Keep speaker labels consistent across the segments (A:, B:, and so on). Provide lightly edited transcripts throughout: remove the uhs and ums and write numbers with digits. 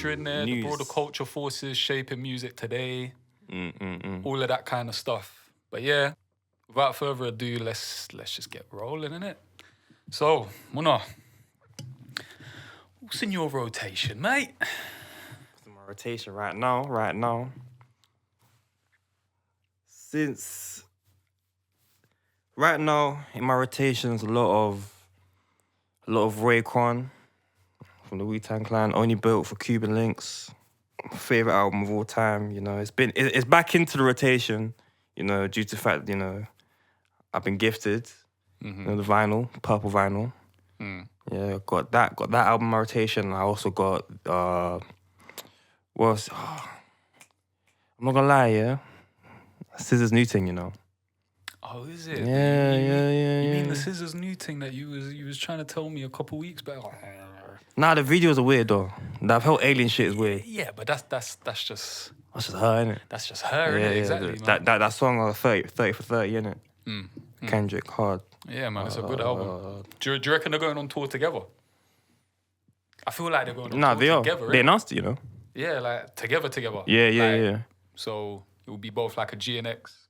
A: culture in there, the broader culture forces shaping music today, all of that kind of stuff. But yeah, without further ado, let's just get rolling, innit? So, Muna, what's in your rotation, mate?
B: What's in my rotation right now? Since right now in my rotations, a lot of Raekwon from the Wu-Tang Clan, Only Built for Cuban Links. My favorite album of all time. You know, it's back into the rotation. You know, due to the fact I've been gifted. You know, the vinyl, purple vinyl. Yeah, got that album in my rotation. I also got I'm not gonna lie, yeah. Scissors new thing, you know.
A: Oh, is it?
B: Yeah.
A: You mean the Scissors new thing that you was trying to tell me a couple weeks back?
B: Nah, the videos are weird though. That whole alien shit is weird.
A: Yeah, but that's just
B: That's just her, innit?
A: That's just her, innit? Exactly, man.
B: That song 30 for 30, innit? Kendrick, hard.
A: Yeah, man, it's a good album. Do you reckon they're going on tour together? I feel like they're going on tour together.
B: They announced it, you know?
A: Yeah, like together.
B: Yeah.
A: So it would be both like a GNX.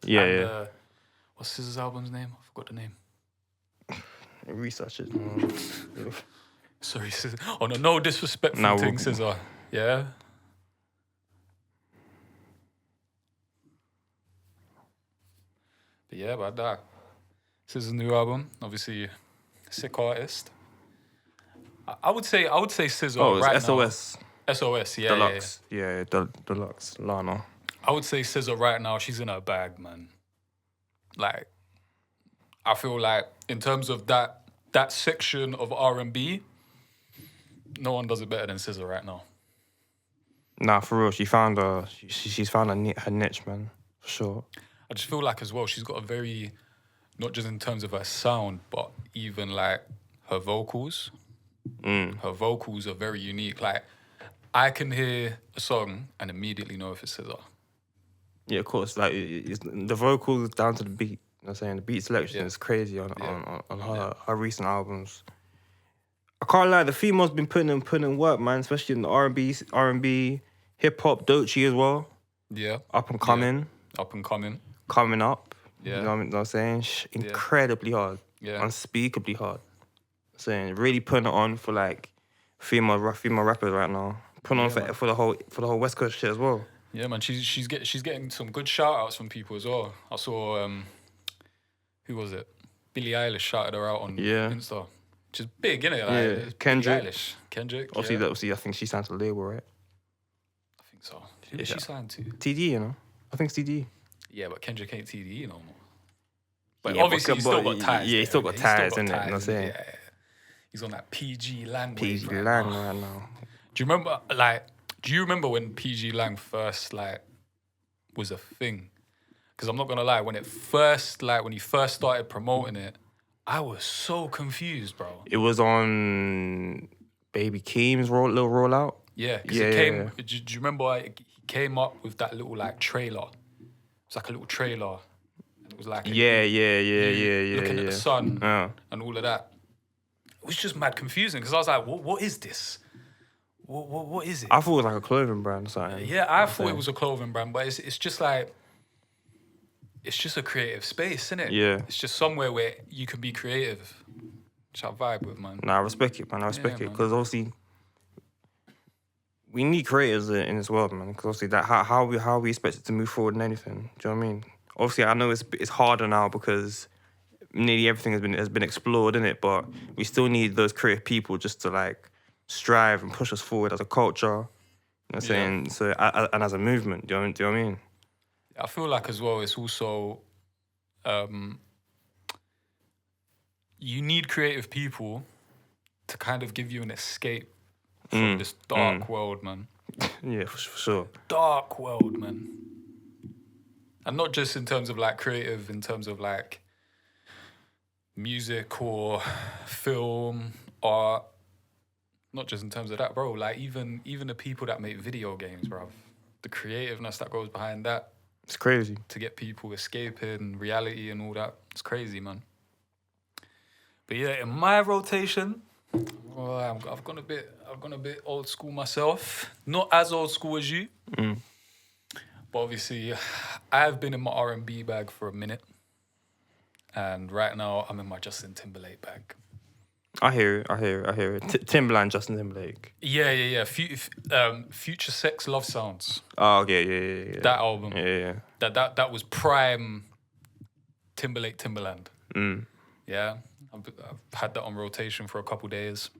B: Yeah.
A: What's Scissors' album's name? I forgot the name.
B: Research it.
A: Sorry, Scissors. On a no disrespectful thing, Scissor. Yeah? But yeah, about that. Scissors' new album, obviously, sick artist. I would say Scissor right now.
B: SOS.
A: SOS, yeah.
B: Deluxe. Yeah, Deluxe. Lana.
A: I would say Scissor right now, she's in her bag, man. Like, I feel like in terms of that section of R&B, no one does it better than Scissor right now.
B: Nah, for real, she's found her niche, man, for sure.
A: I just feel like as well, she's got a very, not just in terms of her sound, but even like her vocals. Her vocals are very unique. Like, I can hear a song and immediately know if it's Scissor.
B: Yeah, of course. Like, it's the vocals down to the beat. You know what I'm saying? The beat selection is crazy on her recent albums. I can't lie, the female's been putting in work, man, especially in the R&B, hip-hop, Doechii as well.
A: Yeah.
B: Up and coming.
A: Yeah. Up and coming.
B: Coming up.
A: Yeah.
B: You know what I'm saying? Incredibly hard.
A: Yeah.
B: Unspeakably hard. Saying really putting it on for like female rappers right now. Putting on for the whole West Coast shit as well.
A: Yeah, man, she's getting some good shout outs from people as well. I saw who was it? Billie Eilish shouted her out on Insta. Which is big, innit? Like,
B: yeah, Kendrick.
A: Kendrick.
B: Obviously, I think she signed to the label, right?
A: I think so. Who did she sign to?
B: TD, you know. I think it's TD.
A: Yeah, but Kendrick ain't TDE no more. But obviously he's still got ties.
B: Yeah, he's still got ties, innit? You know what I'm saying?
A: Yeah. He's on that PG Lang
B: PG Lang right now.
A: Do you remember when PG Lang first was a thing? Because I'm not gonna lie, when he first started promoting it, I was so confused, bro.
B: It was on Baby Keem's little rollout.
A: Yeah, because it came. Do you remember he came up with that little like trailer? It's like a little trailer, and it was like looking at the sun and all of that. It was just mad confusing because I was like, what is this? What is it?
B: I thought it was like a clothing brand or something.
A: Yeah, I thought it was a clothing brand, but it's just like, it's just a creative space, isn't it?
B: Yeah.
A: It's just somewhere where you can be creative. Which I vibe with, man.
B: Nah, I respect it, man. I respect it. Because obviously, we need creators in this world, man. Because obviously, how we expect it to move forward in anything. Do you know what I mean? Obviously, I know it's harder now because nearly everything has been explored, innit? But we still need those creative people just to like strive and push us forward as a culture. You know what I'm saying? So and as a movement, do you know what I mean?
A: I feel like as well, it's also you need creative people to kind of give you an escape from this dark world, man.
B: Yeah, for sure.
A: Dark world, man. And not just in terms of like creative, in terms of like music or film, art. Not just in terms of that, bro. Like even the people that make video games, bro. The creativeness that goes behind that.
B: It's crazy. To
A: get people escaping reality and all that. It's crazy, man. But yeah, in my rotation, Well, I've gone a bit old school myself. Not as old school as you, but obviously, I've been in my R&B bag for a minute, and right now I'm in my Justin Timberlake bag.
B: I hear it. Timberland, Justin Timberlake.
A: Yeah. Future Sex Love Sounds.
B: Oh, yeah.
A: That album.
B: Yeah.
A: That was prime Timberland. Yeah, I've had that on rotation for a couple days.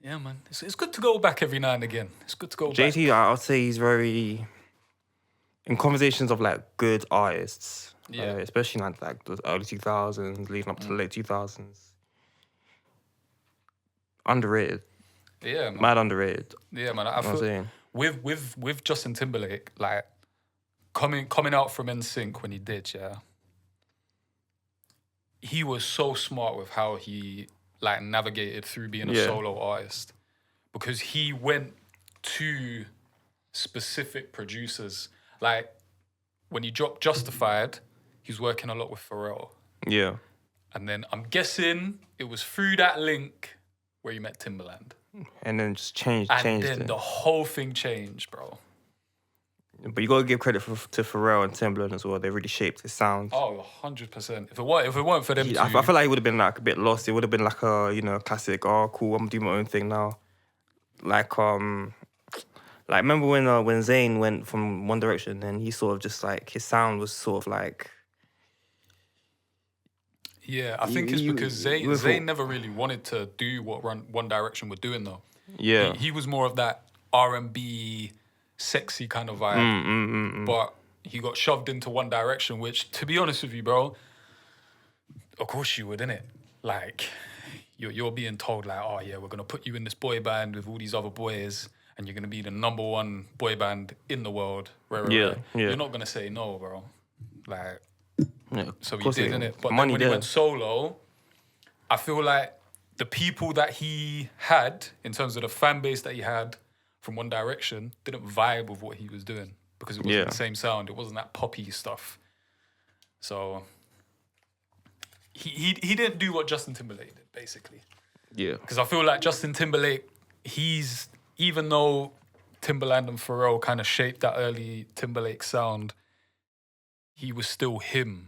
A: Yeah, man. It's good to go back every now and again. It's good to go back.
B: JT, I'll say he's very... In conversations of, like, good artists, especially like the early 2000s, leading up to the late 2000s, underrated.
A: Yeah, man.
B: Mad underrated.
A: Yeah, man. I feel with Justin Timberlake, like, coming out from NSYNC when he did, yeah, he was so smart with how he, like, navigated through being a solo artist, because he went to specific producers. Like, when he dropped Justified, he was working a lot with Pharrell.
B: Yeah.
A: And then I'm guessing it was through that link where you met Timberland.
B: And then just changed
A: And then
B: it.
A: the whole thing changed, bro.
B: But you got to give credit to Pharrell and Timberland as well. They really shaped his sound.
A: Oh, 100%. If it weren't for them two...
B: I feel like he would have been like a bit lost. It would have been like a, classic, oh, cool, I'm doing my own thing now. Like remember when Zayn went from One Direction and he sort of just like, his sound was sort of like...
A: Yeah, I think it's because Zayn never really wanted to do what One Direction were doing, though.
B: Yeah.
A: He was more of that R&B, sexy kind of vibe. But he got shoved into One Direction, which, to be honest with you, bro, of course you would, innit? Like, you're being told, like, oh, yeah, we're going to put you in this boy band with all these other boys, and you're going to be the number one boy band in the world. Right. You're not going to say no, bro. Like...
B: Yeah,
A: so he did, innit? But then when he went solo, I feel like the people that he had, in terms of the fan base that he had from One Direction, didn't vibe with what he was doing, because it wasn't the same sound. It wasn't that poppy stuff. So he didn't do what Justin Timberlake did, basically.
B: Yeah.
A: Because I feel like Justin Timberlake, even though Timberland and Pharrell kind of shaped that early Timberlake sound, he was still him.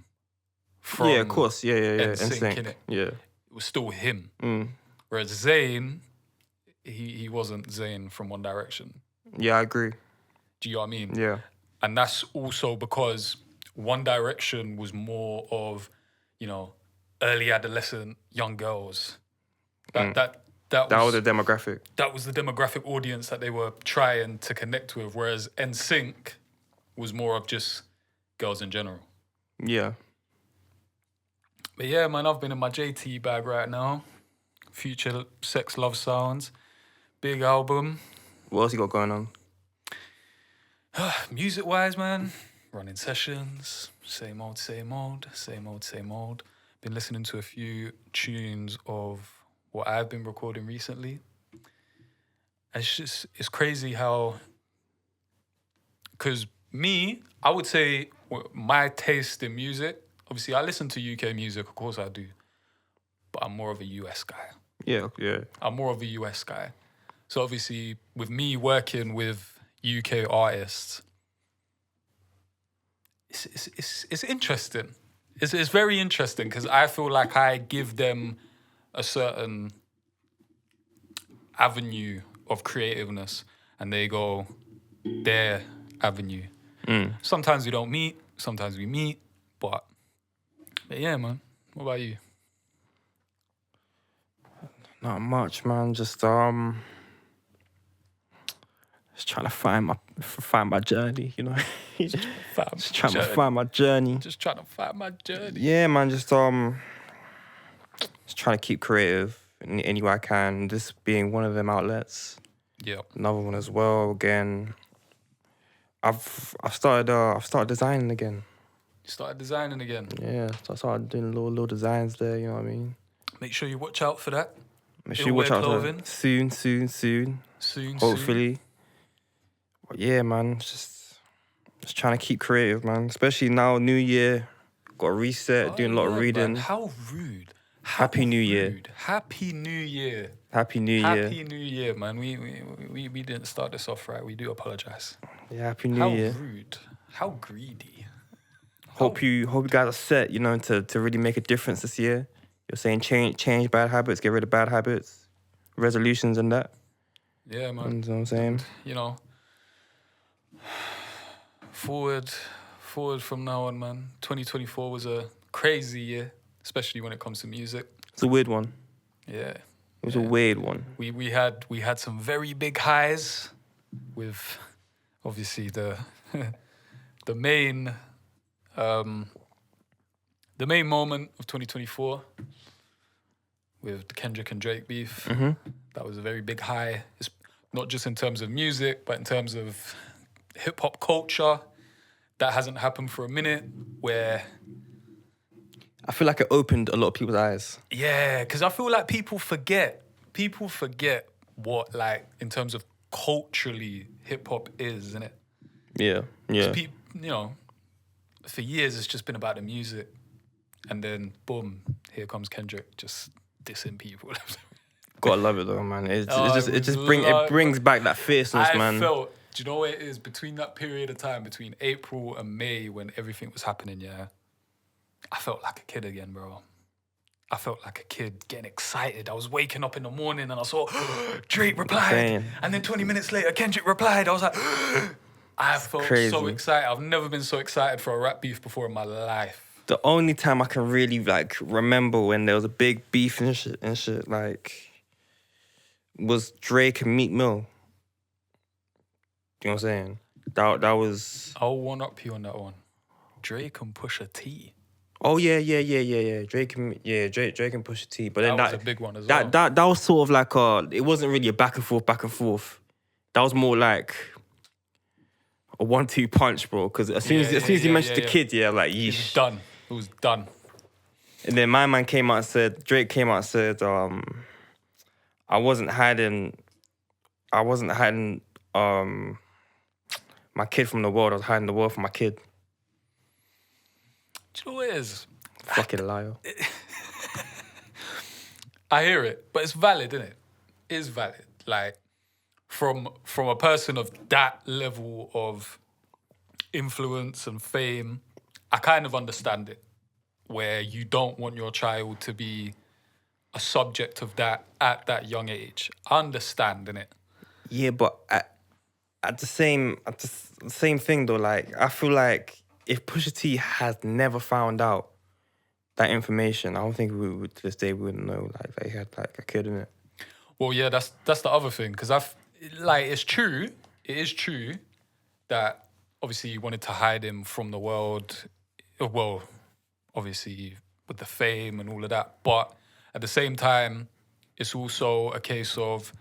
B: Yeah, of course. Yeah.
A: NSYNC, innit?
B: Yeah.
A: It was still him. Whereas Zayn, he wasn't Zayn from One Direction.
B: Yeah, I agree.
A: Do you know what I mean?
B: Yeah.
A: And that's also because One Direction was more of, early adolescent young girls. That was
B: the demographic.
A: That was the demographic audience that they were trying to connect with. Whereas NSYNC was more of just girls in general.
B: Yeah.
A: But yeah, man, I've been in my JT bag right now. Future Sex Love Sounds. Big album.
B: What else you got going on?
A: Music-wise, man, running sessions. Same old. Been listening to a few tunes of what I've been recording recently. It's crazy how... Because I would say my taste in music, obviously I listen to UK music, of course I do, but I'm more of a US guy.
B: Yeah.
A: I'm more of a US guy. So obviously with me working with UK artists, it's interesting. It's very interesting because I feel like I give them a certain avenue of creativeness and they go their avenue. Sometimes we don't meet, sometimes we meet, but yeah, man. What about you?
B: Not much, man. Just trying to find my journey, Just trying to find my journey.
A: Just trying to find my journey.
B: Yeah, man. Just trying to keep creative in any way I can. This being one of them outlets.
A: Yeah.
B: Another one as well. Again, I've started designing again.
A: You started designing again?
B: Yeah, so I started doing little designs there, you know what I mean?
A: Make sure you watch out for that.
B: Make sure you watch out for that. Soon. Hopefully. But yeah, man, just trying to keep creative, man. Especially now, New Year, got a reset, doing a lot of reading.
A: Man. How rude.
B: Happy New Year.
A: Happy New Year.
B: Happy New Year.
A: Happy New Year, man. We didn't start this off right. We do apologize.
B: Yeah, Happy New Year.
A: How rude. How greedy.
B: Hope you guys are set, you know, to really make a difference this year. You're saying change bad habits, get rid of bad habits, resolutions and that.
A: Yeah, man.
B: You know what I'm saying?
A: And, you know, forward from now on, man. 2024 was a crazy year, especially when it comes to music.
B: It's a weird one.
A: Yeah.
B: It was a weird one.
A: We had some very big highs with obviously the the main moment of 2024 with the Kendrick and Drake beef.
B: Mm-hmm.
A: That was a very big high. It's not just in terms of music, but in terms of hip hop culture. That hasn't happened for a minute, where
B: I feel like it opened a lot of people's eyes.
A: yeah, because I feel like people forget what, like, in terms of culturally hip hop is, isn't it?
B: Yeah.
A: You know, for years it's just been about the music, and then boom, here comes Kendrick just dissing people.
B: Gotta love it though, man. It brings back that fierceness, man.
A: Do you know what it is? Between that period of time, between April and May, when everything was happening, yeah, I felt like a kid again, bro. I felt like a kid getting excited. I was waking up in the morning and I saw Drake replied.
B: Insane.
A: And then 20 minutes later, Kendrick replied. I was like, I felt so excited. I've never been so excited for a rap beef before in my life.
B: The only time I can really, like, remember when there was a big beef and shit, like, was Drake and Meek Mill. You know what I'm saying? That was...
A: I'll one-up you on that one. Drake and Pusha T.
B: Oh, yeah. Drake and Pusha T. But then
A: that was a big one as well.
B: That was sort of like it wasn't really a back and forth. That was more like a 1-2 punch, bro. Because as soon as you mentioned the kid, like, yeesh.
A: It was done.
B: And then my man Drake came out and said, I wasn't hiding my kid from the world. I was hiding the world from my kid.
A: Do you know what it is?
B: Fucking liar.
A: I hear it, but it's valid, isn't it? It is valid. Like, from a person of that level of influence and fame, I kind of understand it, where you don't want your child to be a subject of that at that young age. I understand, innit?
B: Yeah, but at the same thing though, like, I feel like if Pusha T has never found out that information, I don't think we would, to this day, we wouldn't know, like, that he had, like, a kid in it.
A: Well, yeah, that's the other thing, because it is true that obviously you wanted to hide him from the world, well, obviously with the fame and all of that, but at the same time, it's also a case of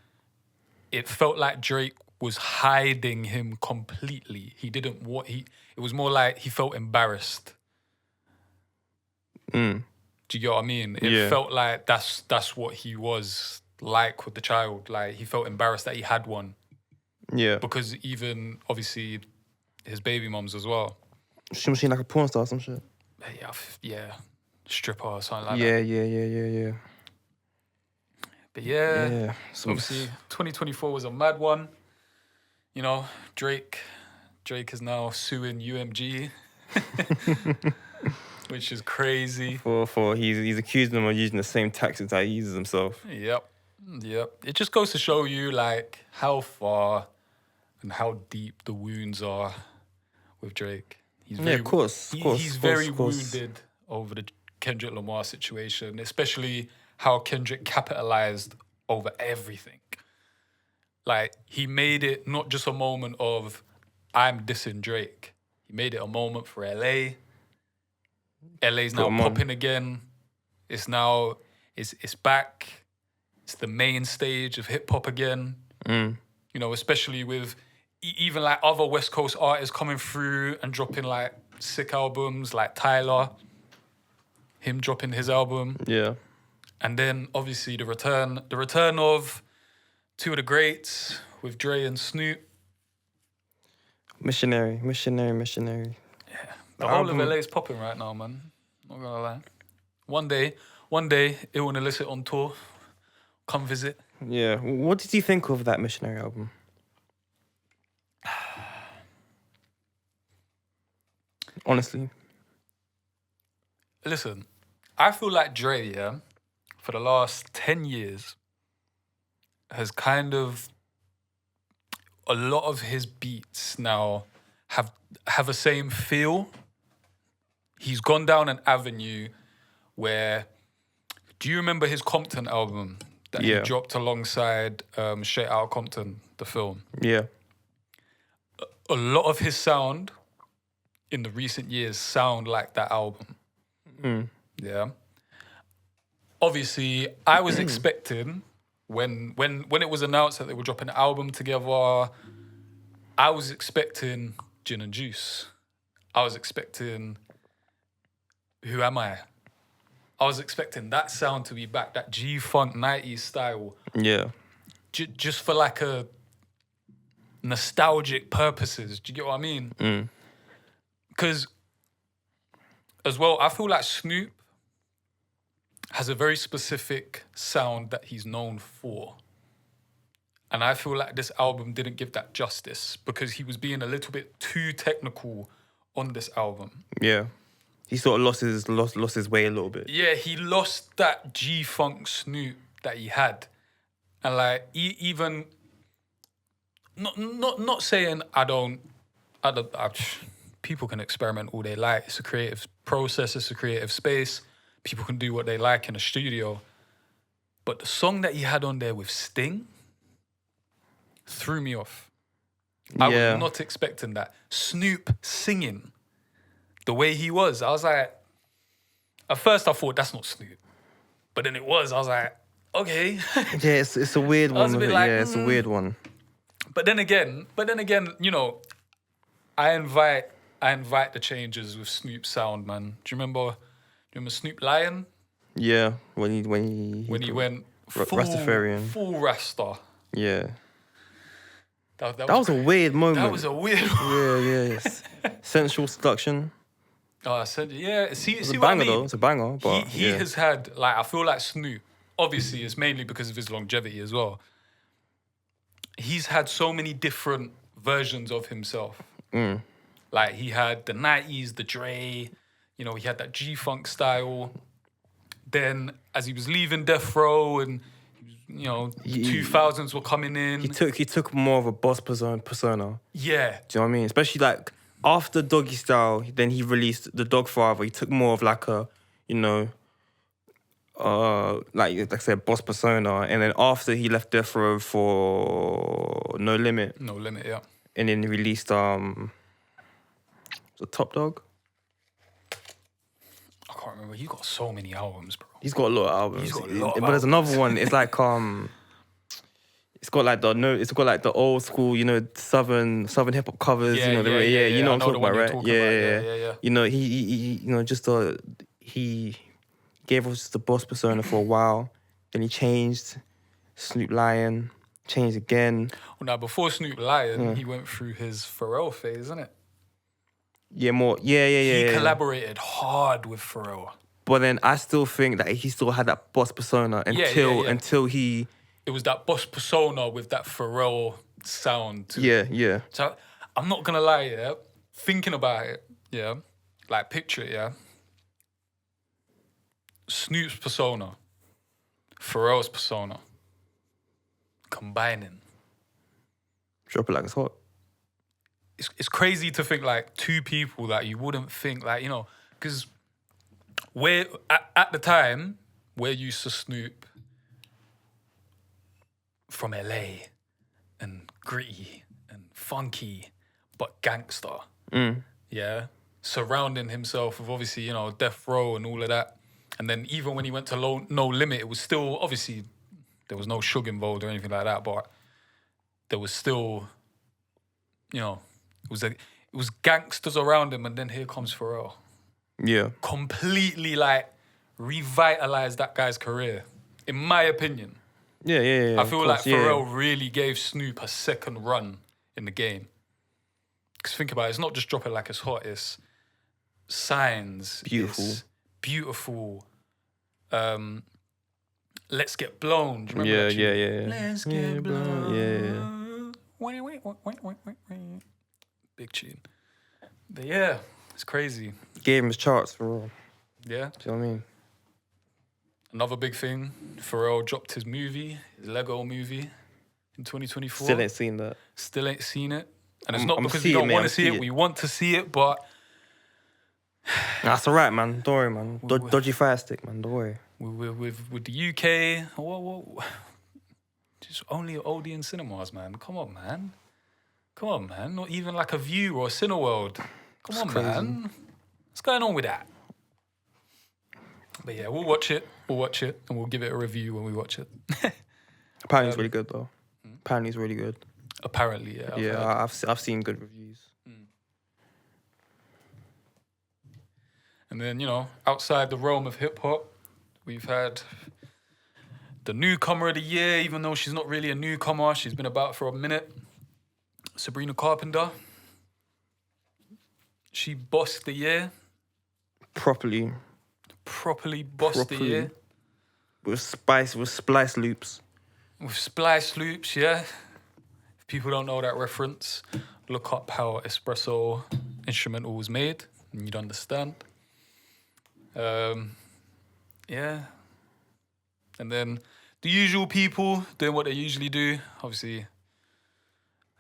A: it felt like Drake was hiding him completely. It was more like he felt embarrassed. Do you get what I mean? It felt like that's what he was like with the child. Like, he felt embarrassed that he had one. Yeah. Because even, obviously, his baby mums as well.
B: She was like a porn star or some shit.
A: Yeah. Stripper or something like
B: that. Yeah.
A: But yeah, obviously 2024 was a mad one. You know, Drake is now suing UMG, which is crazy.
B: For he's accusing them of using the same tactics that he uses himself.
A: Yep. It just goes to show you, like, how far and how deep the wounds are with Drake. He's very wounded over the Kendrick Lamar situation, especially how Kendrick capitalized over everything. Like, he made it not just a moment of, I'm dissing Drake. He made it a moment for LA. LA's now popping again. It's back. It's the main stage of hip hop again. You know, especially with even like other West Coast artists coming through and dropping like sick albums, like Tyler, him dropping his album. Yeah. And then obviously the return of two of the greats with Dre and Snoop.
B: Missionary.
A: Yeah. The whole of LA is popping right now, man. Not gonna lie. One day, Ill and Illicit on tour. Come visit.
B: Yeah. What did you think of that Missionary album? Honestly.
A: Listen, I feel like Dre, yeah, for the last 10 years, has kind of, a lot of his beats now have a same feel. He's gone down an avenue where, do you remember his Compton album that he dropped alongside Straight Outta Compton, the film?
B: Yeah.
A: A lot of his sound in the recent years sound like that album. Yeah. Obviously, I was expecting when it was announced that they were dropping an album together, I was expecting Gin and Juice. I was expecting Who Am I? I was expecting that sound to be back, that G-Funk 90s style.
B: Yeah.
A: Just for like a nostalgic purposes. Do you get what I mean? Because, as well, I feel like Snoop has a very specific sound that he's known for. And I feel like this album didn't give that justice because he was being a little bit too technical on this album.
B: Yeah. He sort of lost his way a little bit.
A: Yeah, he lost that G-Funk Snoop that he had. And like, even, not saying people can experiment all they like. It's a creative process, it's a creative space. People can do what they like in a studio. But the song that he had on there with Sting threw me off. I was not expecting that. Snoop singing the way he was. I was like, at first I thought that's not Snoop. But then it was. I was like, okay.
B: Yeah, it's a weird one. It's a weird one.
A: But then again, you know, I invite the changes with Snoop's sound, man. Do you remember Snoop Lion?
B: Yeah, when he
A: went
B: Rastafarian.
A: Full Rasta.
B: Yeah. That was a weird moment.
A: That was a weird
B: Yeah. Sensual Seduction.
A: Yeah. See
B: It's a
A: what
B: banger
A: I mean?
B: though. It's a banger. But
A: he has had, like, I feel like Snoop, obviously it's mainly because of his longevity as well. He's had so many different versions of himself. Like, he had the 90s, the Dre, you know, he had that G-Funk style. Then, as he was leaving Death Row and, you know, 2000s were coming in.
B: He took more of a boss persona.
A: Yeah.
B: Do you know what I mean? Especially, like, after Doggy Style, then he released The Dogfather. He took more of, like, a, you know, like I said, boss persona. And then after he left Death Row for No Limit.
A: No Limit, yeah.
B: And then he released, was it Top Dog?
A: I can't remember. He's got so many albums, bro.
B: He's got a lot of albums. But there's another one. It's like it's got like the old school, you know, southern hip hop covers. You know, you know what I'm talking about, right? Yeah. You know, he you know, just he gave us the boss persona for a while. Then he changed. Snoop Lion changed again.
A: Well, now before Snoop Lion, he went through his Pharrell phase, isn't it?
B: Yeah, more. Yeah.
A: He collaborated hard with Pharrell.
B: But then I still think that he still had that boss persona until he...
A: It was that boss persona with that Pharrell sound too.
B: Yeah.
A: So I'm not going to lie, yeah. Thinking about it, yeah. Like, picture it, yeah. Snoop's persona. Pharrell's persona. Combining.
B: Drop it like it's hot.
A: It's crazy to think, like, two people that you wouldn't think, like, you know, because at the time, we're used to Snoop from LA and gritty and funky, but gangster. Yeah. Surrounding himself with, obviously, you know, Death Row and all of that. And then even when he went to No Limit, it was still, obviously, there was no Suge involved or anything like that, but there was still, you know, it was gangsters around him, and then here comes Pharrell.
B: Yeah.
A: Completely, like, revitalized that guy's career, in my opinion.
B: Yeah.
A: I feel like Pharrell really gave Snoop a second run in the game. Because think about it, it's not just Drop It Like It's Hot, it's Signs.
B: Beautiful.
A: It's Beautiful. Let's Get Blown. Do you remember that tune?
B: Yeah.
A: Let's Get Blown.
B: Yeah.
A: Big tune. But yeah, it's crazy.
B: Gave him his charts for real.
A: Yeah.
B: Do you know what I mean?
A: Another big thing, Pharrell dropped his movie, his Lego movie in 2024.
B: Still ain't seen that.
A: Still ain't seen it. And it's not
B: I'm
A: because we don't
B: mate,
A: want to see it. We want to see it, but...
B: That's all right, man. Don't worry, man. Dodgy fire stick, man. Don't worry.
A: With the UK, just only Odeon cinemas, man. Come on, man. Not even like a View or a Cineworld. Come on, man. What's going on with that? But yeah, we'll watch it, and we'll give it a review when we watch it.
B: Apparently it's really good, though. Apparently it's really good.
A: Apparently, yeah.
B: I've seen good reviews.
A: And then, you know, outside the realm of hip-hop, we've had the newcomer of the year, even though she's not really a newcomer. She's been about for a minute. Sabrina Carpenter. She bossed the year. Properly bossed the year.
B: With splice loops.
A: With splice loops, yeah. If people don't know that reference, look up how Espresso instrumental was made, and you'd understand. Yeah. And then the usual people doing what they usually do. Obviously,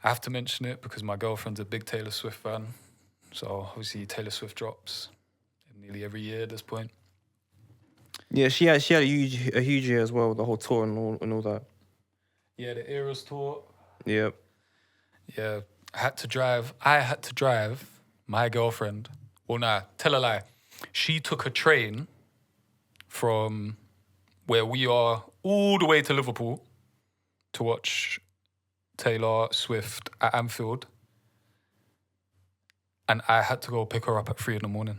A: I have to mention it because my girlfriend's a big Taylor Swift fan. So obviously Taylor Swift drops nearly every year at this point.
B: Yeah, she had a huge year as well, the whole tour and all that.
A: Yeah, the Eras tour.
B: Yep.
A: Yeah, I had to drive my girlfriend. Well, nah, tell a lie. She took a train from where we are all the way to Liverpool to watch Taylor Swift at Anfield. And I had to go pick her up at 3 a.m.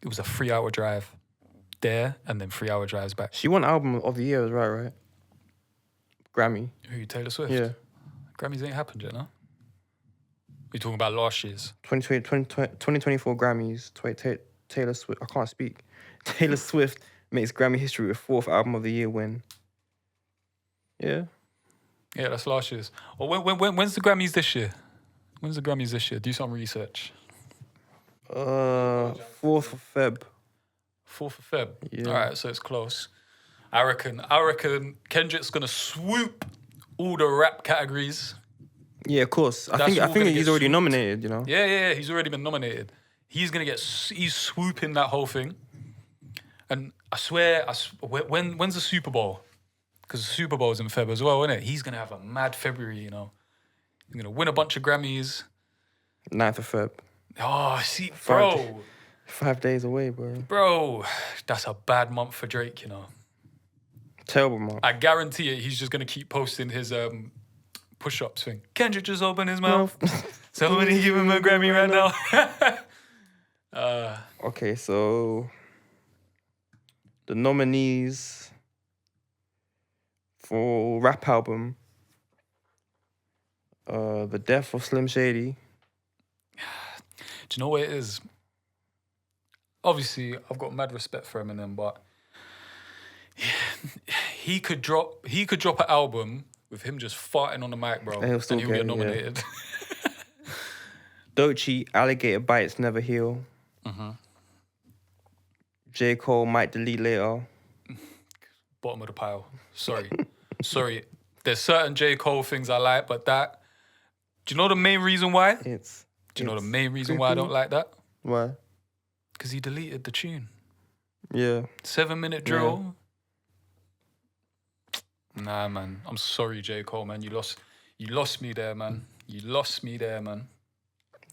A: It was a 3-hour drive there and then 3-hour drives back.
B: She won Album of the Year, right? Grammy.
A: Who, Taylor Swift?
B: Yeah.
A: Grammys ain't happened yet, no? We're talking about last year's.
B: 2024 Grammys, Taylor Swift, I can't speak. Taylor Swift makes Grammy history with 4th Album of the Year win. Yeah.
A: Yeah, that's last year's. Well, when's the Grammys this year? When's the Grammys this year? Do some research.
B: 4th of Feb.
A: 4th of Feb?
B: Yeah.
A: All right, so it's close. I reckon Kendrick's going to swoop all the rap categories.
B: Yeah, of course. I think he's already nominated, you know?
A: Yeah, he's already been nominated. He's swooping that whole thing. And I swear, when's the Super Bowl? Because the Super Bowl's in Feb as well, isn't it? He's going to have a mad February, you know? He's going to win a bunch of Grammys.
B: 9th of Feb.
A: Oh, see, bro.
B: 5 days away, bro.
A: Bro, that's a bad month for Drake, you know?
B: Terrible month.
A: I guarantee it, he's just going to keep posting his push-ups thing. Kendrick just opened his mouth. Somebody give him a Grammy right now.
B: Okay, so the nominees for rap album, The Death of Slim Shady.
A: Do you know what it is? Obviously, I've got mad respect for Eminem, but he could drop an album with him just farting on the mic, bro, and he'll get nominated.
B: Yeah. Doechii, Alligator Bites Never Heal.
A: Mm-hmm.
B: J. Cole Might Delete Later.
A: Bottom of the pile. Sorry. There's certain J. Cole things I like, but that... Do you know the main reason why? Do you know the main reason why I don't like that?
B: Why?
A: Because he deleted the tune.
B: Yeah.
A: 7-minute drill. Yeah. Nah, man. I'm sorry, J. Cole, man. You lost me there, man.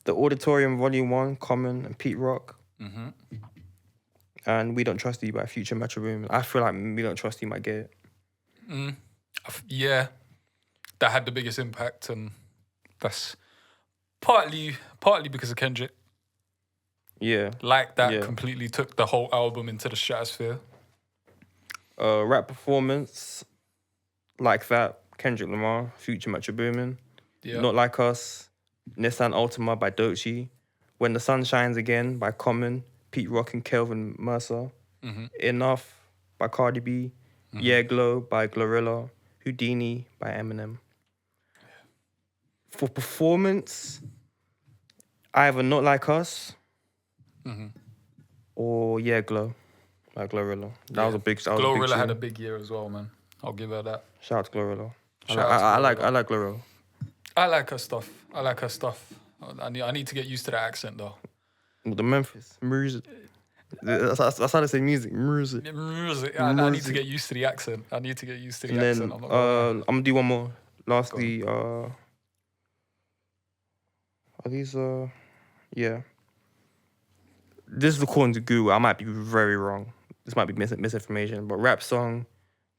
B: The Auditorium Volume 1, Common and Pete Rock.
A: Mm-hmm.
B: And We Don't Trust You by Future Metro Boomin. I feel like We Don't Trust You might get it.
A: Yeah. That had the biggest impact, and that's partly because of Kendrick.
B: Yeah.
A: Like that completely took the whole album into the stratosphere.
B: Rap performance, Like That, Kendrick Lamar, Future Metro Boomin. Yeah. Not Like Us, Nissan Altima by Doechii. When the Sun Shines Again by Common, Pete Rock and Kelvin Mercer.
A: Mm-hmm.
B: Enough by Cardi B. Yeah Glow by Glorilla. Houdini by Eminem. For performance, either Not Like Us or Yeah Glow by Glorilla. That was a big. That was a big
A: Glorilla had a
B: tune.
A: big year as well, man. I'll give her that.
B: Shout out to Glorilla.
A: Shout out to Glorilla.
B: I like Glorilla.
A: I like her stuff. I need to get used to that accent though.
B: The Memphis music. That's how they say music. Music.
A: I need to get used to the accent.
B: And then I'm gonna do one more. Lastly, are these yeah. This is according to Google. I might be very wrong. This might be misinformation. But rap song,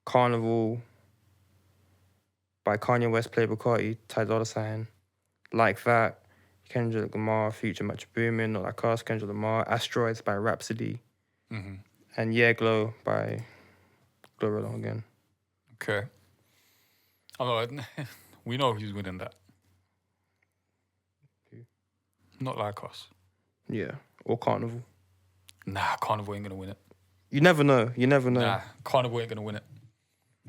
B: Carnival by Kanye West, Playboy Carti, Ty Dolla $ign. Like That, Kendrick Lamar, Future, Metro Boomin, Not Like Us, Kendrick Lamar. Asteroids by Rhapsody. And Yeah Glow by Glorilla again.
A: Okay. We know who's winning that. Not Like Us.
B: Yeah. Or Carnival.
A: Nah, Carnival ain't gonna win it.
B: You never know.
A: Nah, Carnival ain't gonna win it.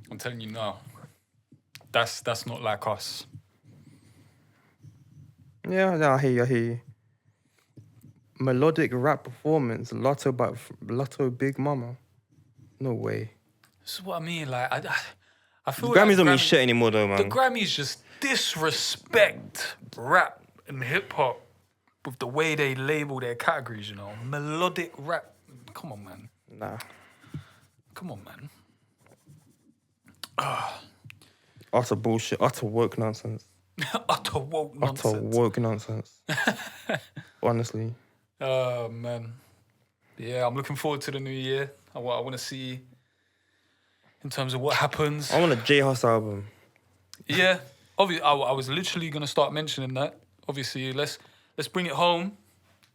A: I'm telling you now. That's Not Like Us.
B: Yeah, I hear you. Melodic rap performance, Lotto Big Mama. No way.
A: This is what I mean. Like, I feel
B: Grammys
A: like
B: don't mean shit anymore, though, man.
A: The Grammys just disrespect rap and hip hop with the way they label their categories. You know, melodic rap. Come on, man.
B: Nah.
A: Come on, man.
B: Utter bullshit. Utter woke nonsense.
A: Utter woke nonsense.
B: Utter woke nonsense. Honestly.
A: Oh, man. Yeah, I'm looking forward to the new year. I want to see in terms of what happens.
B: I want a J Hus album.
A: Yeah. Obviously, I was literally going to start mentioning that. Obviously, let's bring it home.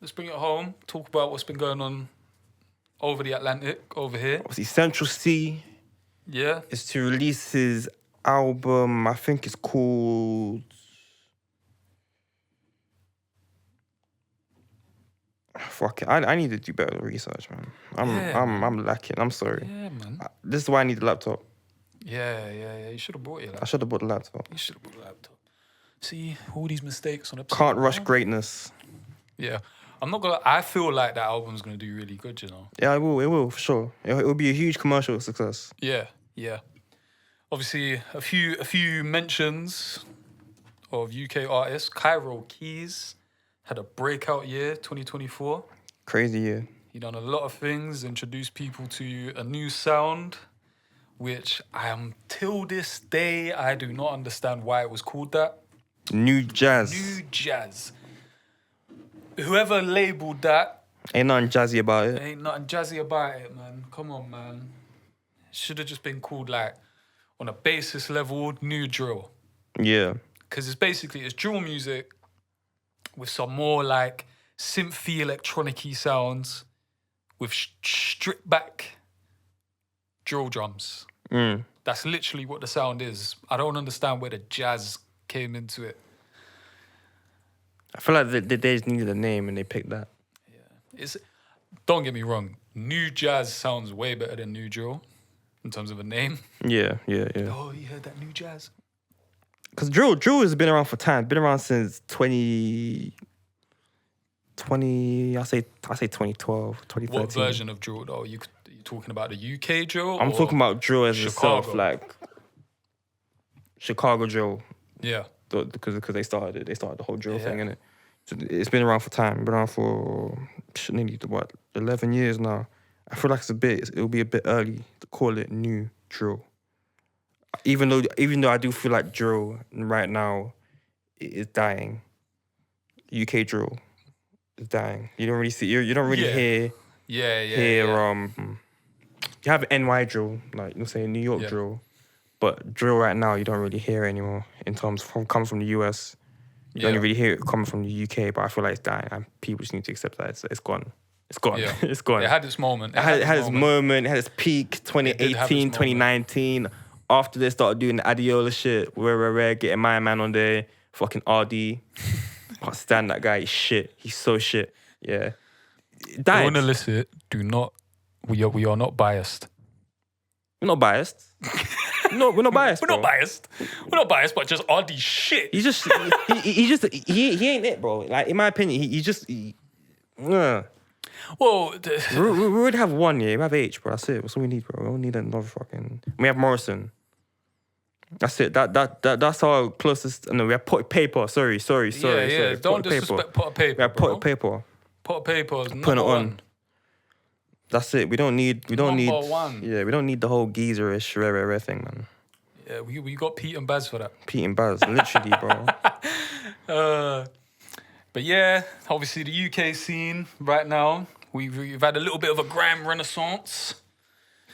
A: Let's bring it home. Talk about what's been going on over the Atlantic, over here.
B: Obviously, Central C.
A: Yeah.
B: Is to release his album. I think it's called... Fuck it. I need to do better research, man. I'm lacking. I'm sorry.
A: Yeah, man.
B: This is why I need the laptop.
A: Yeah. You should have bought your laptop.
B: I should have bought the laptop.
A: You should have bought the laptop. See, all these mistakes on episode.
B: Can't rush greatness.
A: Yeah. I'm not gonna... I feel like that album's gonna do really good, you know?
B: Yeah, it will, for sure. It will be a huge commercial success.
A: Yeah. Obviously, a few mentions of UK artists. Cairo Keys had a breakout year, 2024.
B: Crazy year.
A: He done a lot of things, introduced people to a new sound, which I am, till this day, I do not understand why it was called that.
B: New jazz.
A: New jazz. Whoever labeled that...
B: Ain't nothing jazzy about it.
A: Ain't nothing jazzy about it, man. Come on, man. It should have just been called, like, on a basis level, new drill.
B: Yeah.
A: Because it's drill music with some more, like, synthy, electronic-y sounds with stripped back drill drums. That's literally what the sound is. I don't understand where the jazz came into it.
B: I feel like they just needed a name and they picked that.
A: Yeah. Don't get me wrong. New jazz sounds way better than new drill in terms of a name.
B: Yeah.
A: Oh, you heard that new jazz?
B: Because drill has been around for time. Been around since 20... I say 2012, 2013.
A: What version of drill, though? You talking about the UK drill?
B: I'm talking about drill as
A: Chicago?
B: itself, like Chicago drill.
A: Yeah.
B: Because they started it. They started the whole drill thing, innit? So it's been around for time. Been around for nearly 11 years now. I feel like it'll be a bit early to call it new drill. Even though I do feel like drill right now is dying. UK drill is dying. You don't really see. You don't really hear.
A: Yeah.
B: You have NY drill, like you're saying New York drill, but drill right now you don't really hear anymore in terms of coming from the US. You don't really hear it coming from the UK, but I feel like it's dying, and people just need to accept that it's gone. It's gone.
A: Yeah.
B: It's gone.
A: It had its moment.
B: It had its moment. It had its peak. 2018, 2019. After they started doing the Adiola shit, where getting my man on there, fucking RD. Can't stand that guy. He's shit. He's so shit. Yeah. Died.
A: On Illicit, do not. We are not biased.
B: We're not biased. No, we're not biased.
A: We're not biased. We're not biased, but just Ardy shit.
B: He ain't it, bro. Like, in my opinion, well, we already have one, yeah. We have H, bro. That's it. That's all we need, bro. We don't need another fucking. We have Morrison. That's it. That's our closest. No, we have Paper. Sorry.
A: Yeah. Don't disrespect Pot of Paper.
B: We have Pot of Paper.
A: Pot of Paper is
B: Putting
A: number
B: it on.
A: one.
B: That's it. We don't need.
A: Number one.
B: Yeah, we don't need the whole geezer-ish rare thing, man.
A: Yeah, we got Pete and Baz for that.
B: Pete and Baz, literally, bro.
A: But yeah, obviously the UK scene right now, we've had a little bit of a grime renaissance.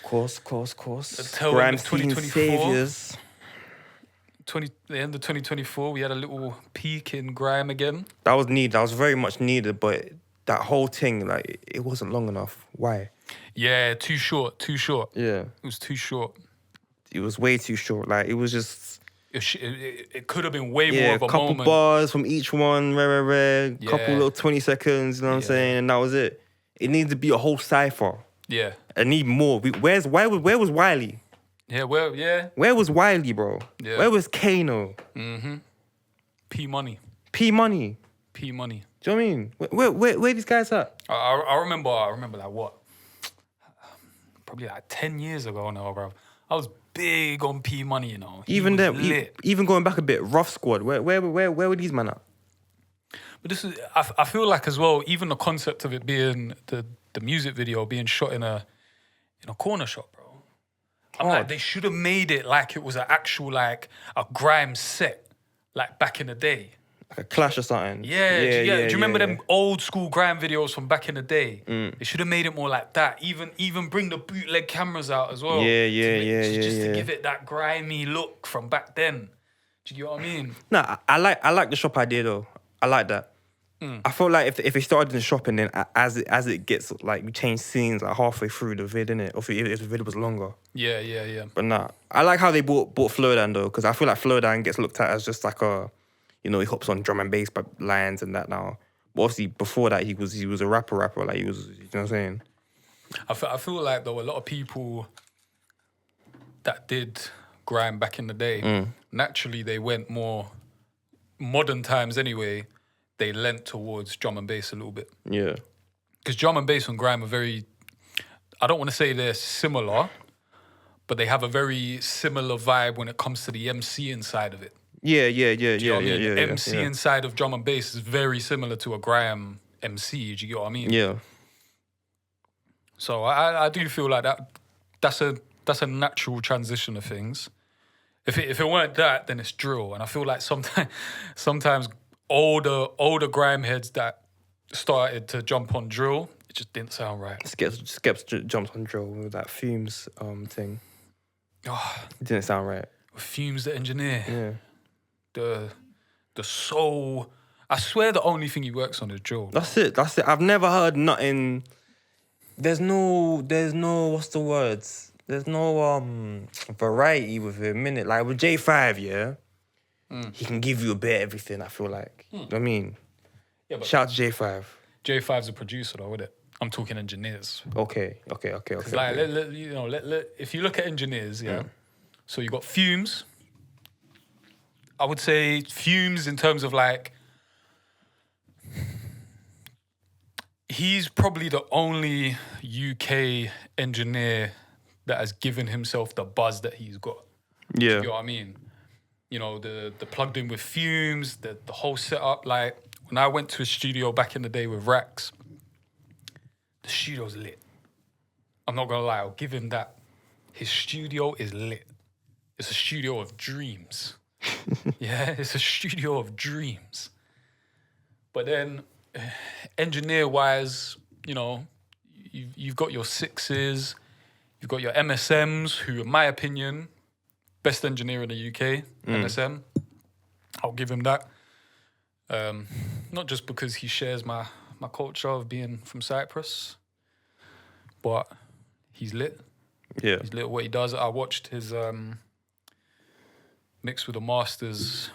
B: Course.
A: Grime scene saviors. The end of 2024, we had a little peak in grime again.
B: That was needed. That was very much needed, but that whole thing, like, it wasn't long enough. Why?
A: Yeah, too short.
B: Yeah.
A: It was too short.
B: It was way too short. Like, it was just...
A: It could have been way more of a
B: couple
A: moment.
B: bars from each one, rare.
A: Yeah.
B: Couple little 20 seconds, you know what I'm saying? And that was it. It needs to be a whole cipher.
A: Yeah.
B: I need more. Where was Wiley?
A: Yeah,
B: Where was Wiley, bro?
A: Yeah.
B: Where was Kano?
A: Mm-hmm. P Money.
B: Do you know what I mean? Where these guys at?
A: I remember like what? Probably like 10 years ago now, bro. I was big on P Money, you know.
B: Even going back a bit, Rough Squad. Where were these men at?
A: But this is, I feel like as well, even the concept of it being the music video being shot in a corner shop, bro. I'm like, they should have made it like it was an actual, like, a grime set, like back in the day.
B: Like a clash or something.
A: Yeah. Do you remember them old school grime videos from back in the day? They should have made it more like that. Even bring the bootleg cameras out as well. Just to give it that grimy look from back then. Do you get what I mean?
B: Nah, I like the shop idea though. I like that. I feel like if it started in the shop and then as it gets, like, we change scenes like halfway through the vid, innit? Or if the vid was longer.
A: Yeah.
B: But nah, I like how they bought Flowdown though, because I feel like Flowdown gets looked at as just like a, you know, he hops on drum and bass lines and that now. But obviously before that he was a rapper, like he was, you know what I'm saying?
A: I feel like there were a lot of people that did grime back in the day. Naturally they went more modern times anyway. They lent towards drum and bass a little bit.
B: Yeah.
A: Because drum and bass and grime are very, I don't want to say they're similar, but they have a very similar vibe when it comes to the MCing side of it.
B: Yeah.
A: The MCing side of drum and bass is very similar to a grime MC, do you get what I mean?
B: Yeah.
A: So I do feel like that's a natural transition of things. If it weren't that, then it's drill. And I feel like sometimes older grime heads that started to jump on drill, it just didn't sound right.
B: Skeps jumped on drill with that Fumes thing.
A: Oh,
B: it didn't sound right.
A: Fumes the engineer.
B: Yeah.
A: The soul. I swear the only thing he works on is drill.
B: That's it. I've never heard nothing. There's no what's the words? There's no variety with him, innit? Like with J5, yeah. He can give you a bit of everything, I feel like. You know what I mean?
A: Yeah, but
B: shout out to J5.
A: J5's a producer though, isn't it? I'm talking engineers.
B: Okay.
A: Like, if you look at engineers, so you got Fumes. I would say Fumes in terms of like, he's probably the only UK engineer that has given himself the buzz that he's got.
B: Yeah.
A: You know what I mean? You know, the plugged in with Fumes, the whole setup. Like, when I went to a studio back in the day with Rax, the studio's lit. I'm not gonna lie, I'll give him that. His studio is lit. It's a studio of dreams. Yeah, it's a studio of dreams. But then, engineer-wise, you know, you've got your Sixes, you've got your MSMs, who, in my opinion, best engineer in the UK, MSM. I'll give him that. Not just because he shares my culture of being from Cyprus, but he's lit.
B: Yeah.
A: He's lit at what he does. I watched his Mix with the Masters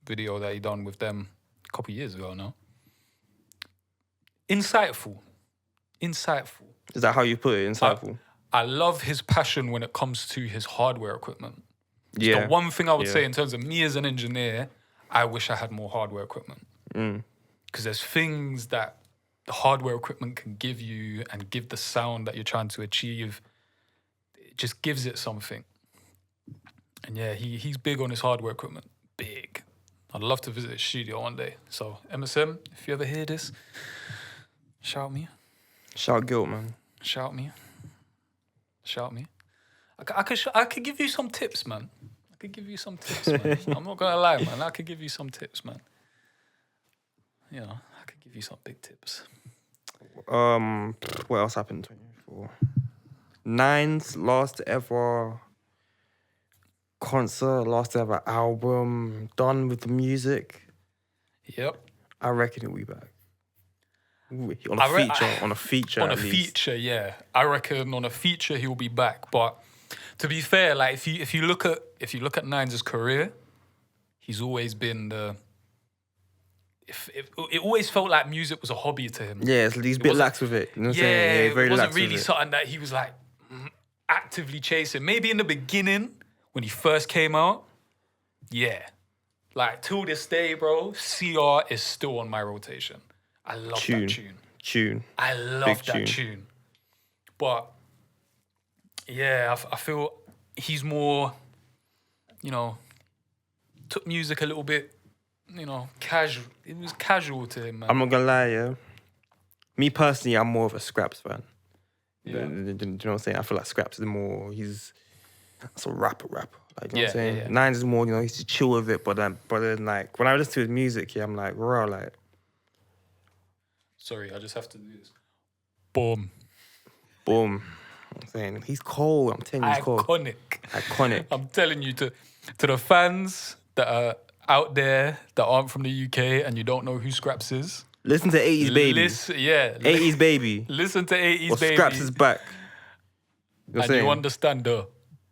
A: video that he done with them a couple of years ago now. Insightful.
B: Is that how you put it, insightful?
A: I love his passion when it comes to his hardware equipment. The one thing I would say in terms of me as an engineer, I wish I had more hardware equipment. Because there's things that the hardware equipment can give you and give the sound that you're trying to achieve. It just gives it something. And yeah, he's big on his hardware equipment. Big. I'd love to visit his studio one day. So MSM, if you ever hear this, shout me.
B: Shout guilt, man.
A: Shout me. I could give you some tips, man. I could give you some tips, man. I'm not gonna lie, man. I could give you some tips, man. You know, I could give you some big tips.
B: What else happened in 2024? Nine's last ever concert, last ever album, done with the music.
A: Yep.
B: I reckon he'll be back. On a feature,
A: yeah. I reckon on a feature he'll be back. But to be fair, like if you look at Nines' career, he's always been the. It always felt like music was a hobby to him.
B: Yeah, he's a bit lax with it. You know what I'm saying? Yeah, very
A: it wasn't really something that he was like actively chasing. Maybe in the beginning when he first came out, yeah. Like till this day, bro, CR is still on my rotation. I love that tune. I love that tune. But yeah, I feel he's more, you know, took music a little bit, you know, casual. It was casual to him, man.
B: I'm not gonna lie, yeah. Me personally, I'm more of a Scraps fan.
A: Yeah.
B: Do you know what I'm saying? I feel like Scraps is more, he's a rapper. Like, you know what I'm saying?
A: Yeah.
B: Nines is more, you know, he's just chill with it. But then like, when I listen to his music, yeah, I'm like, raw, like.
A: Sorry, I just have to do this. Boom.
B: I'm saying, he's cold. I'm telling you, he's cold. Iconic.
A: I'm telling you, to the fans that are out there that aren't from the UK and you don't know who Scraps is.
B: Listen to 80s Baby. 80s Baby.
A: Listen to 80s Baby.
B: Scraps is back.
A: You and you understand the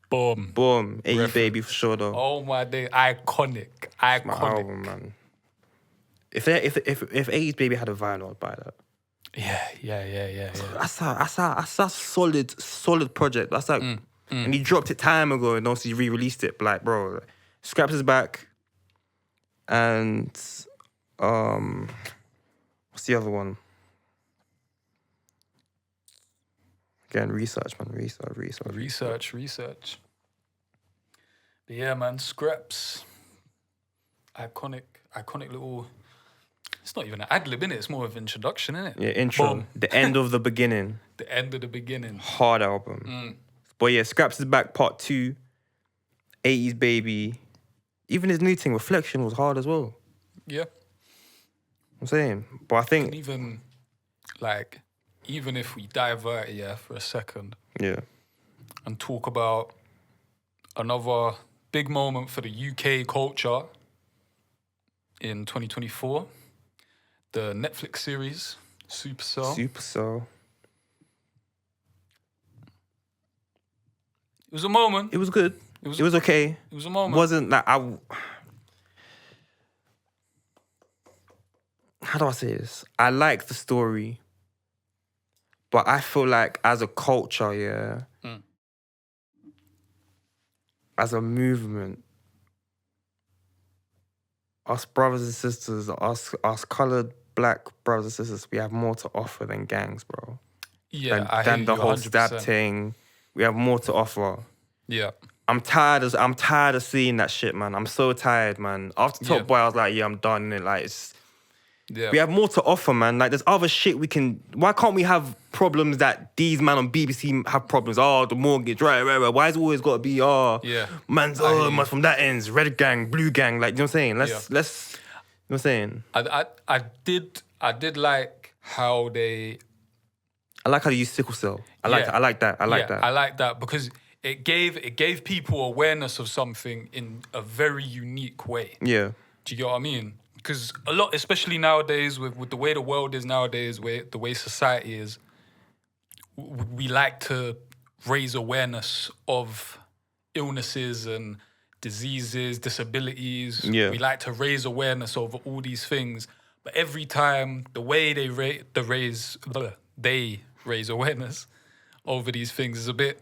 A: boom.
B: 80s Baby for sure though.
A: Oh my day, iconic.
B: My album, man. If 80s Baby had a vinyl, I'd buy that.
A: Yeah.
B: That's a solid project. That's like, and he dropped it time ago, and obviously re-released it. But like, bro, Scraps is back, and what's the other one? Again, research.
A: But yeah, man, Scraps, iconic little. It's not even an ad-lib, innit? It's more of an introduction, innit?
B: Yeah, intro. Boom. The end of the beginning.
A: The end of the beginning.
B: Hard album. But yeah, Scraps is back, part 2. 80s Baby. Even his new thing, Reflection, was hard as well.
A: Yeah.
B: I'm saying. But I think...
A: even if we divert, for a second.
B: Yeah.
A: And talk about another big moment for the UK culture in 2024. The Netflix series, Supercell. It was a moment.
B: It was good. It was okay.
A: It was a moment.
B: Wasn't that how do I say this? I like the story, but I feel like as a culture, as a movement, us brothers and sisters, us coloured black brothers and sisters, we have more to offer than gangs, bro.
A: Yeah,
B: than the whole
A: 100%.
B: stab thing. We have more to offer.
A: Yeah.
B: I'm tired of seeing that shit, man. I'm so tired, man. After Top Boy, I was like, yeah, I'm done. And like, we have more to offer, man. Like, there's other shit we can... Why can't we have problems that these man on BBC have problems? Oh, the mortgage, right. Why is it always got to be, man's from that ends, red gang, blue gang. Like, you know what I'm saying? Let's you know what I'm saying?
A: I did like how they...
B: I like how they use sickle cell. I like that. I
A: like that because it gave people awareness of something in a very unique way.
B: Yeah.
A: Do you get what I mean? Because a lot, especially nowadays, with the way the world is nowadays, the way society is, we like to raise awareness of illnesses and diseases, disabilities.
B: Yeah.
A: We like to raise awareness of all these things. But every time, the way they raise awareness over these things is a bit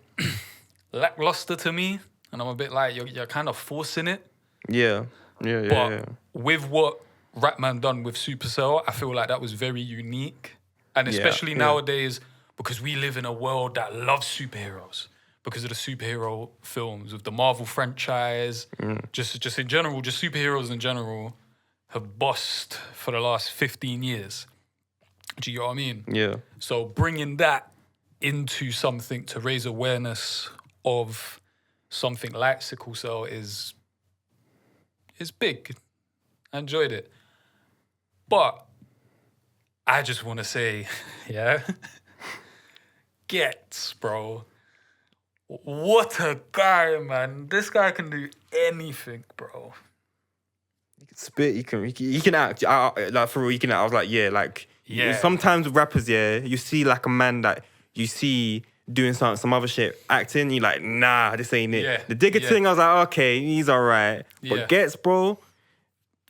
A: lackluster to me, and I'm a bit like, you're kind of forcing it.
B: Yeah.
A: But with what Ratman done with Supercell, I feel like that was very unique. And especially nowadays, because we live in a world that loves superheroes, because of the superhero films, of the Marvel franchise, just in general, just superheroes in general have bossed for the last 15 years. Do you know what I mean?
B: Yeah.
A: So bringing that into something to raise awareness of something like sickle cell is big. I enjoyed it. But I just want to say, Gets, bro. What a guy, man. This guy can do anything, bro.
B: He can spit, he can act. Like, for real, he can act. I was like, sometimes with rappers, you see like a man that you see doing some other shit, acting, you're like, nah, this ain't it.
A: Yeah.
B: The Digger thing, I was like, okay, he's all right. But Gets, bro,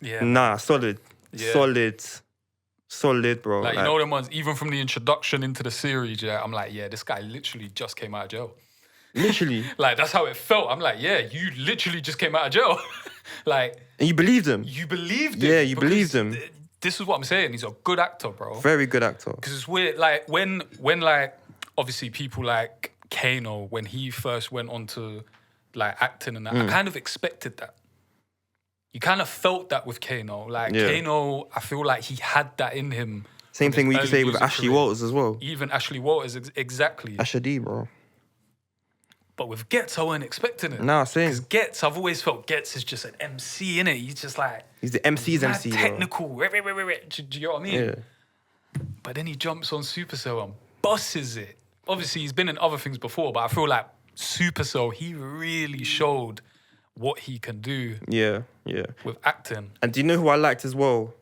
B: nah, solid. Yeah. Solid, bro.
A: Like, you know them ones, even from the introduction into the series, I'm like, this guy literally just came out of jail.
B: Literally.
A: Like, that's how it felt. I'm like, you literally just came out of jail. Like...
B: And you believed him.
A: You believed him.
B: Yeah, you believed him.
A: This is what I'm saying. He's a good actor, bro.
B: Very good actor.
A: Because it's weird, like, when like, obviously people like Kano, when he first went on to, like, acting and that, I kind of expected that. You kind of felt that with Kano. Like, Kano, I feel like he had that in him.
B: Same thing we could say with Ashley Walters as well.
A: Even Ashley Walters, exactly.
B: Asha D, bro.
A: But with Gets, I wasn't expecting it.
B: Nah, same.
A: Because Gets, I've always felt Gets is just an MC, innit? He's just like...
B: He's the MC's MC,
A: technical. Do you know what I mean?
B: Yeah.
A: But then he jumps on Supercell and bosses it. Obviously, he's been in other things before, but I feel like Supercell, he really showed what he can do.
B: Yeah.
A: With acting.
B: And do you know who I liked as well?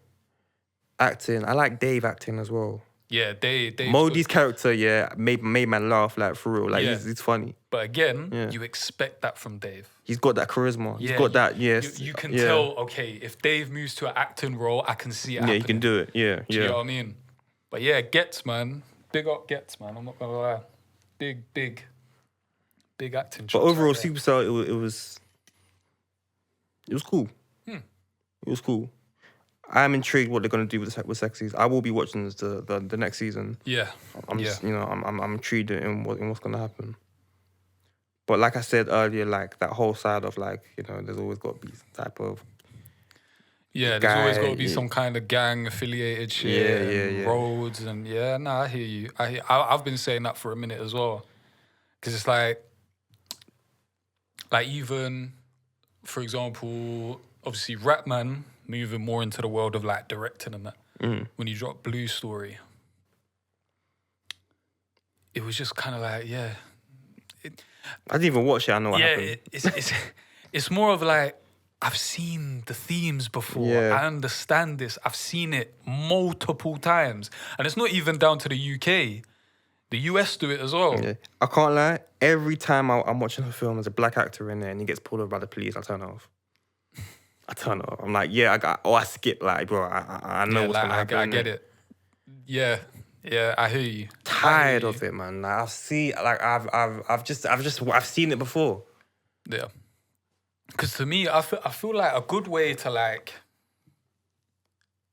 B: Acting. I like Dave acting as well.
A: Yeah, Dave.
B: Modi's character, made man laugh, like, for real. Like, he's funny.
A: But again, you expect that from Dave.
B: He's got that charisma. He's got that,
A: You can tell, okay, if Dave moves to an acting role, I can see it happening.
B: Yeah, he can do it. Yeah.
A: Do you know what I mean? But Gets, man. Big up Gets, man. I'm not gonna lie. Big acting.
B: But overall, Supercell, it was cool. It was cool. I'm intrigued what they're gonna do with Sexies. I will be watching the next season.
A: Yeah.
B: I'm just, I'm intrigued in what's gonna happen. But like I said earlier, like that whole side of like, there's always got to be some type of
A: there's always got to be some kind of gang affiliated shit.
B: Yeah.
A: Roads and I hear you. I've been saying that for a minute as well, because it's like even, for example, obviously Ratman moving more into the world of like directing and that. When you dropped Blue Story, it was just kind of like,
B: I didn't even watch it. I know what happened.
A: It's more of like, I've seen the themes before.
B: Yeah.
A: I understand this. I've seen it multiple times. And it's not even down to the UK. The US do it as well.
B: Yeah. I can't lie. Every time I'm watching a film, there's a black actor in there and he gets pulled over by the police, I turn it off. I'm like, I skip, like, bro, I know what's going to happen.
A: I get it. Yeah, I hear you.
B: Tired of it, man. Like, I've seen it before.
A: Yeah. Because to me, I feel like a good way to like...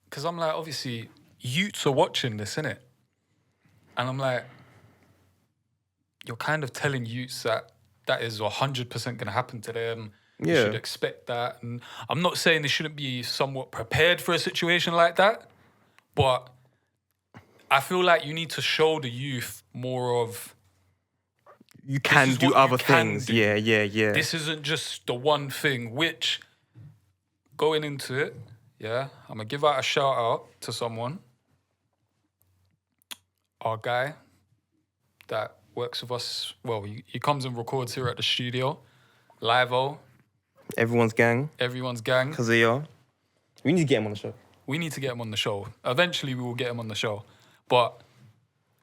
A: Because I'm like, obviously, youths are watching this, innit? And I'm like, you're kind of telling youths that is 100% going to happen to them. You should expect that. And I'm not saying they shouldn't be somewhat prepared for a situation like that, but I feel like you need to show the youth more of...
B: You can do other things. Yeah.
A: This isn't just the one thing, which, going into it, I'm going to give out a shout out to someone. Our guy that works with us. Well, he comes and records here at the studio. Live-O.
B: Everyone's gang.
A: Kazia.
B: We need to get him on the show.
A: We need to get him on the show. Eventually, we will get him on the show. But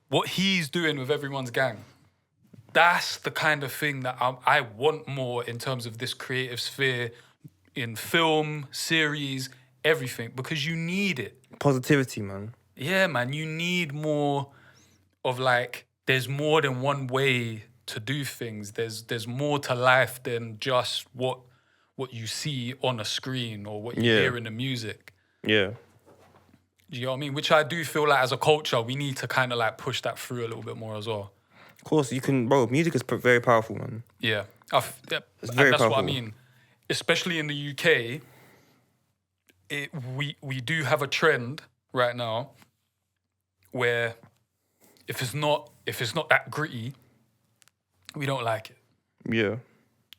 A: what he's doing with Everyone's Gang, that's the kind of thing that I want more in terms of this creative sphere in film, series, everything, because you need it.
B: Positivity, man.
A: Yeah, man. You need more of like, there's more than one way to do things. There's more to life than just what you see on a screen or what you hear in the music.
B: Yeah.
A: Do you know what I mean? Which I do feel like as a culture, we need to kind of like push that through a little bit more as well.
B: Of course, you can, bro, music is very powerful, man.
A: Yeah.
B: It's very
A: that's
B: powerful.
A: what I mean. Especially in the UK, we do have a trend right now where if it's not that gritty, we don't like it.
B: Yeah.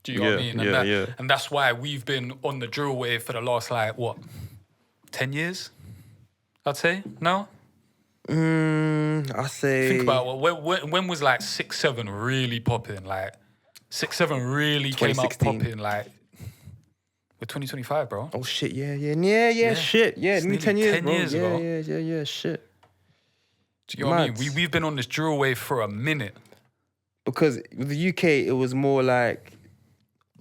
A: Do you know what I mean? And that's why we've been on the drill wave for the last, like, what, 10 years? I'd say, no?
B: I say...
A: Think about when was, like, 6-7 really popping? Like, 6-7 really came out popping, like... We're 2025, bro.
B: Oh, shit, yeah, shit. Yeah, nearly 10 years,
A: 10
B: bro.
A: years ago.
B: Yeah, shit.
A: Do you know what I mean? We've been on this drill wave for a minute.
B: Because with the UK, it was more like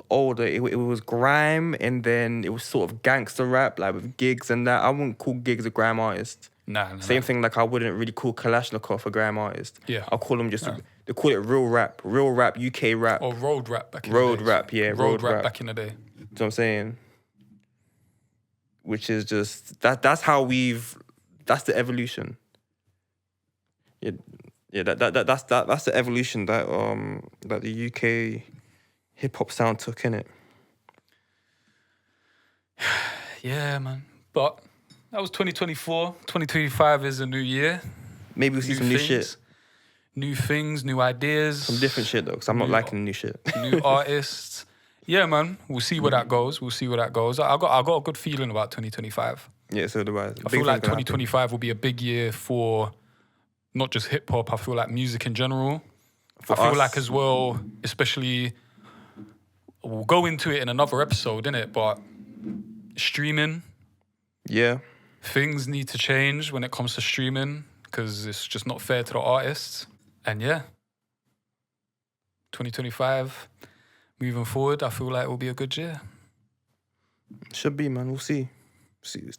B: older. It was grime, and then it was sort of gangster rap, like with Gigs and that. I wouldn't call Gigs a grime artist.
A: Nah.
B: Same thing, like I wouldn't really call Kalashnikov a grime artist.
A: Yeah.
B: I'll call them just, they call it real rap, UK rap.
A: Or road rap back in the day.
B: Road rap, yeah.
A: Road rap back in the day.
B: Do you know what I'm saying? Which is just, that's the evolution. Yeah, that's the evolution that the UK hip hop sound took, innit?
A: Yeah, man. But that was 2024. 2025 is a new year.
B: Maybe we'll see some new shit.
A: New things, new ideas.
B: Some different shit though, because I'm not liking the new shit.
A: New artists. Yeah, man. We'll see where that goes. I got a good feeling about 2025.
B: Yeah, so do I.
A: I feel like 2025 will be a big year for not just hip hop. I feel like music in general. I feel like as well, especially, we'll go into it in another episode, innit? But streaming.
B: Yeah.
A: Things need to change when it comes to streaming because it's just not fair to the artists. And yeah, 2025, moving forward, I feel like it will be a good year.
B: Should be, man. We'll see.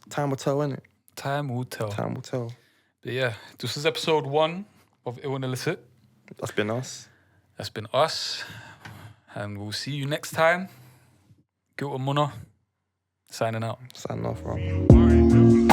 B: Time will tell, innit?
A: Time will tell. But yeah, this is episode 1 of Ill and Illicit.
B: That's been us.
A: And we'll see you next time. Guilt and Munna, signing out.
B: Signing off, bro.